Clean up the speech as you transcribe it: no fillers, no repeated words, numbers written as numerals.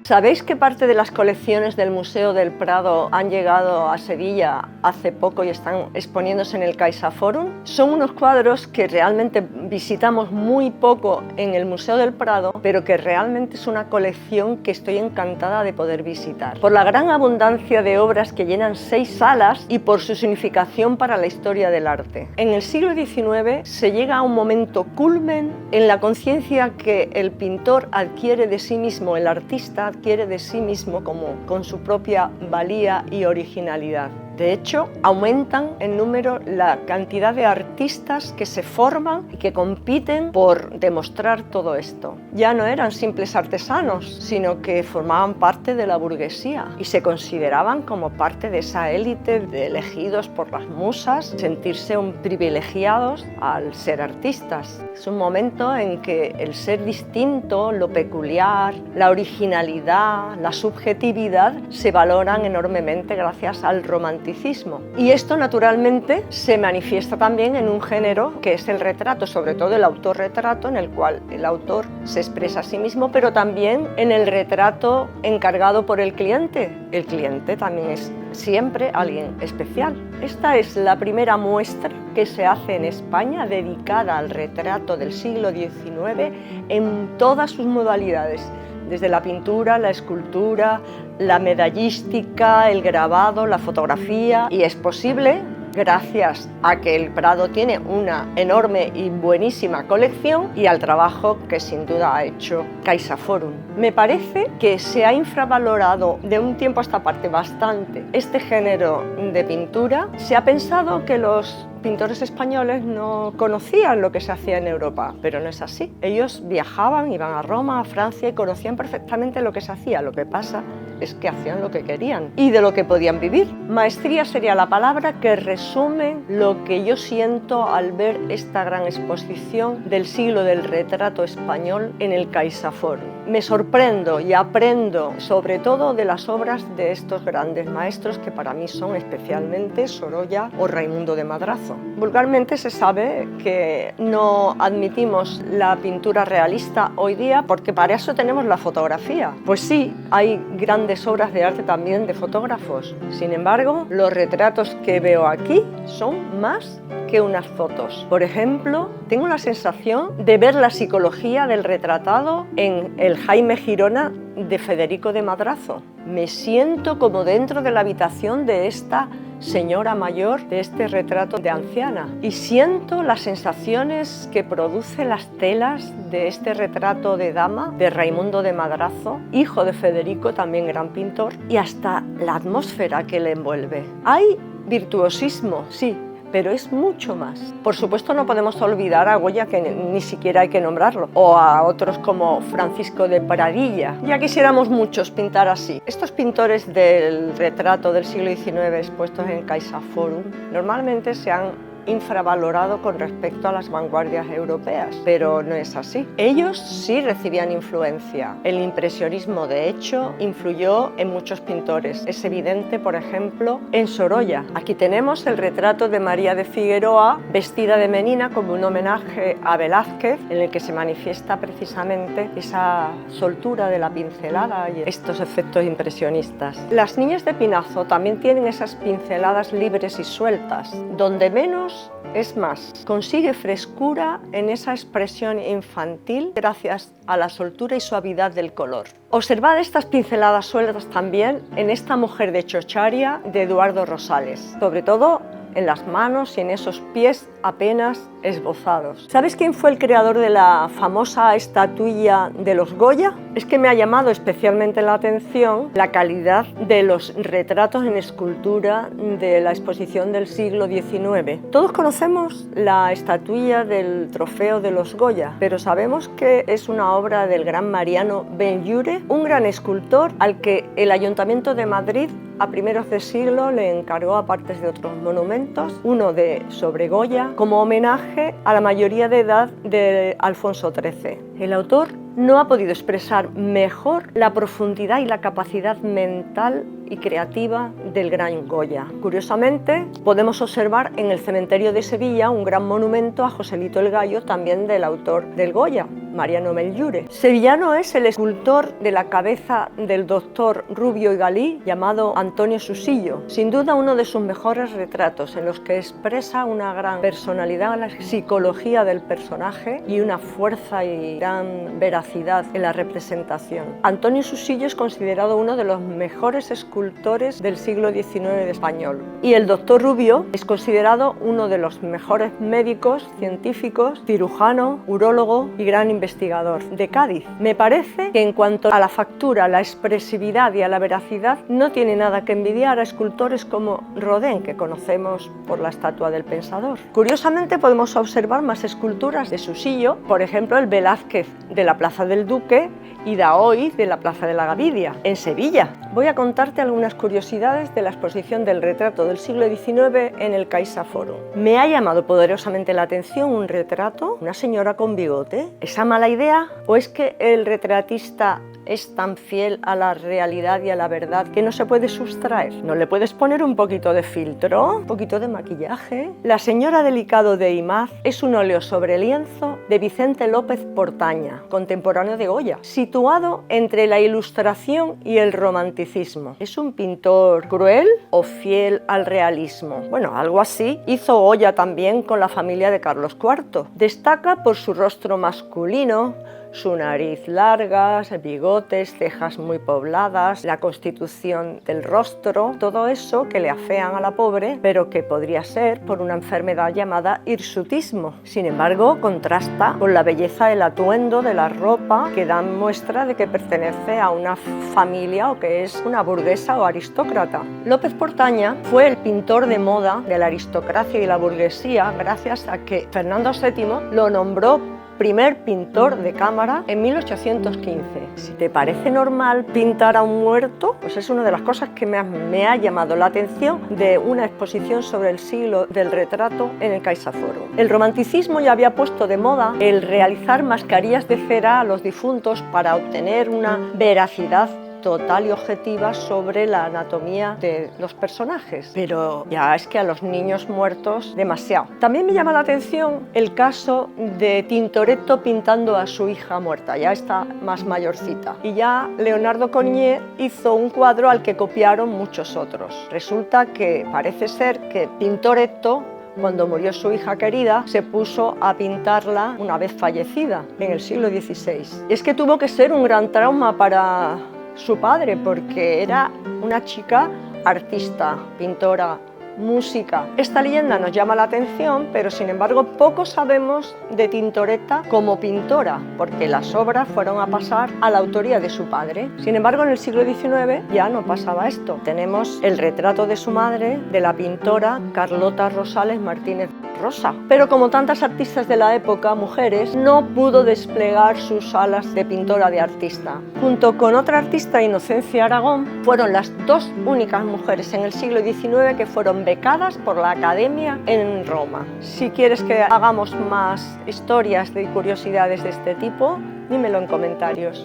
¿Sabéis que parte de las colecciones del Museo del Prado han llegado a Sevilla hace poco y están exponiéndose en el CaixaForum? Son unos cuadros que realmente visitamos muy poco en el Museo del Prado, pero que realmente es una colección que estoy encantada de poder visitar. Por la gran abundancia de obras que llenan 6 salas y por su significación para la historia del arte. En el siglo XIX se llega a un momento culmen en la conciencia que el pintor adquiere de sí mismo, el artista adquiere de sí mismo con su propia valía y originalidad. De hecho, aumentan en número la cantidad de artistas que se forman y que compiten por demostrar todo esto. Ya no eran simples artesanos, sino que formaban parte de la burguesía y se consideraban como parte de esa élite de elegidos por las musas, sentirse privilegiados al ser artistas. Es un momento en que el ser distinto, lo peculiar, la originalidad, la subjetividad se valoran enormemente gracias al romanticismo. Y esto naturalmente se manifiesta también en un género que es el retrato, sobre todo el autorretrato, en el cual el autor se expresa a sí mismo, pero también en el retrato encargado por el cliente. El cliente también es siempre alguien especial. Esta es la primera muestra que se hace en España dedicada al retrato del siglo XIX en todas sus modalidades, desde la pintura, la escultura, la medallística, el grabado, la fotografía, y es posible gracias a que el Prado tiene una enorme y buenísima colección y al trabajo que sin duda ha hecho CaixaForum. Me parece que se ha infravalorado de un tiempo a esta parte bastante este género de pintura. Se ha pensado que los pintores españoles no conocían lo que se hacía en Europa, pero no es así. Ellos viajaban, iban a Roma, a Francia y conocían perfectamente lo que se hacía. Lo que pasa es que hacían lo que querían y de lo que podían vivir. Maestría sería la palabra que resume lo que yo siento al ver esta gran exposición del siglo del retrato español en el CaixaForum. Me sorprendo y aprendo sobre todo de las obras de estos grandes maestros que para mí son especialmente Sorolla o Raimundo de Madrazo. Vulgarmente se sabe que no admitimos la pintura realista hoy día porque para eso tenemos la fotografía. Pues sí, hay grandes obras de arte también de fotógrafos. Sin embargo, los retratos que veo aquí son más que unas fotos. Por ejemplo, tengo la sensación de ver la psicología del retratado en el Jaime Girona de Federico de Madrazo. Me siento como dentro de la habitación de esta señora mayor, de este retrato de anciana, y siento las sensaciones que producen las telas de este retrato de dama de Raimundo de Madrazo, hijo de Federico, también gran pintor, y hasta la atmósfera que le envuelve. Hay virtuosismo, sí, pero es mucho más. Por supuesto no podemos olvidar a Goya, que ni siquiera hay que nombrarlo, o a otros como Francisco de Pradilla. Ya quisiéramos muchos pintar así. Estos pintores del retrato del siglo XIX expuestos en CaixaForum normalmente se han infravalorado con respecto a las vanguardias europeas, pero no es así. Ellos sí recibían influencia. El impresionismo, de hecho, influyó en muchos pintores. Es evidente, por ejemplo, en Sorolla. Aquí tenemos el retrato de María de Figueroa vestida de menina como un homenaje a Velázquez, en el que se manifiesta precisamente esa soltura de la pincelada y estos efectos impresionistas. Las niñas de Pinazo también tienen esas pinceladas libres y sueltas, donde menos es más. Consigue frescura en esa expresión infantil gracias a la soltura y suavidad del color. Observad estas pinceladas sueltas también en esta mujer de Chocharia de Eduardo Rosales, sobre todo en las manos y en esos pies apenas esbozados. ¿Sabes quién fue el creador de la famosa estatuilla de los Goya? Es que me ha llamado especialmente la atención la calidad de los retratos en escultura de la exposición del siglo XIX. Todos conocemos la estatuilla del trofeo de los Goya, pero sabemos que es una obra del gran Mariano Benlliure, un gran escultor al que el Ayuntamiento de Madrid a primeros de siglo le encargó, aparte de otros monumentos, uno sobre Goya como homenaje a la mayoría de edad de Alfonso XIII. El autor no ha podido expresar mejor la profundidad y la capacidad mental y creativa del gran Goya. Curiosamente, podemos observar en el cementerio de Sevilla un gran monumento a Joselito el Gallo, también del autor del Goya. Mariano Belllure. Sevillano es el escultor de la cabeza del doctor Rubio y Galí, llamado Antonio Susillo. Sin duda uno de sus mejores retratos, en los que expresa una gran personalidad, la psicología del personaje y una fuerza y gran veracidad en la representación. Antonio Susillo es considerado uno de los mejores escultores del siglo XIX español. Y el doctor Rubio es considerado uno de los mejores médicos, científicos, cirujano, urólogo y gran investigador de Cádiz. Me parece que en cuanto a la factura, la expresividad y a la veracidad no tiene nada que envidiar a escultores como Rodin, que conocemos por la estatua del Pensador. Curiosamente podemos observar más esculturas de Susillo, por ejemplo el Velázquez de la Plaza del Duque y Daoiz de la Plaza de la Gavidia, en Sevilla. Voy a contarte algunas curiosidades de la exposición del retrato del siglo XIX en el CaixaForum. Me ha llamado poderosamente la atención un retrato, una señora con bigote. ¿Esa mala idea? ¿O es que el retratista es tan fiel a la realidad y a la verdad que no se puede sustraer? ¿No le puedes poner un poquito de filtro? ¿Un poquito de maquillaje? La señora Delicado de Imaz es un óleo sobre lienzo de Vicente López Portaña, contemporáneo de Goya, situado entre la Ilustración y el Romanticismo. ¿Es un pintor cruel o fiel al realismo? Bueno, algo así hizo Goya también con la familia de Carlos IV. Destaca por su rostro masculino, su nariz larga, bigotes, cejas muy pobladas, la constitución del rostro, todo eso que le afean a la pobre, pero que podría ser por una enfermedad llamada hirsutismo. Sin embargo, contrasta con la belleza del atuendo, de la ropa, que dan muestra de que pertenece a una familia o que es una burguesa o aristócrata. López Portaña fue el pintor de moda de la aristocracia y la burguesía gracias a que Fernando VII lo nombró primer pintor de cámara en 1815. Si te parece normal pintar a un muerto, pues es una de las cosas que me ha llamado la atención de una exposición sobre el siglo del retrato en el CaixaForum. El romanticismo ya había puesto de moda el realizar mascarillas de cera a los difuntos para obtener una veracidad total y objetiva sobre la anatomía de los personajes, pero ya es que a los niños muertos demasiado. También me llama la atención el caso de Tintoretto pintando a su hija muerta, ya está más mayorcita, y ya Leonardo Cogniet hizo un cuadro al que copiaron muchos otros. Resulta que parece ser que Tintoretto, cuando murió su hija querida, se puso a pintarla una vez fallecida, en el siglo XVI. Y es que tuvo que ser un gran trauma para su padre, porque era una chica artista, pintora, música. Esta leyenda nos llama la atención, pero sin embargo poco sabemos de Tintoretta como pintora, porque las obras fueron a pasar a la autoría de su padre. Sin embargo, en el siglo XIX ya no pasaba esto. Tenemos el retrato de su madre, de la pintora Carlota Rosales Martínez Rosa. Pero como tantas artistas de la época, mujeres, no pudo desplegar sus alas de pintora, de artista. Junto con otra artista, Inocencia Aragón, fueron las dos únicas mujeres en el siglo XIX que fueron becadas por la Academia en Roma. Si quieres que hagamos más historias y curiosidades de este tipo, dímelo en comentarios.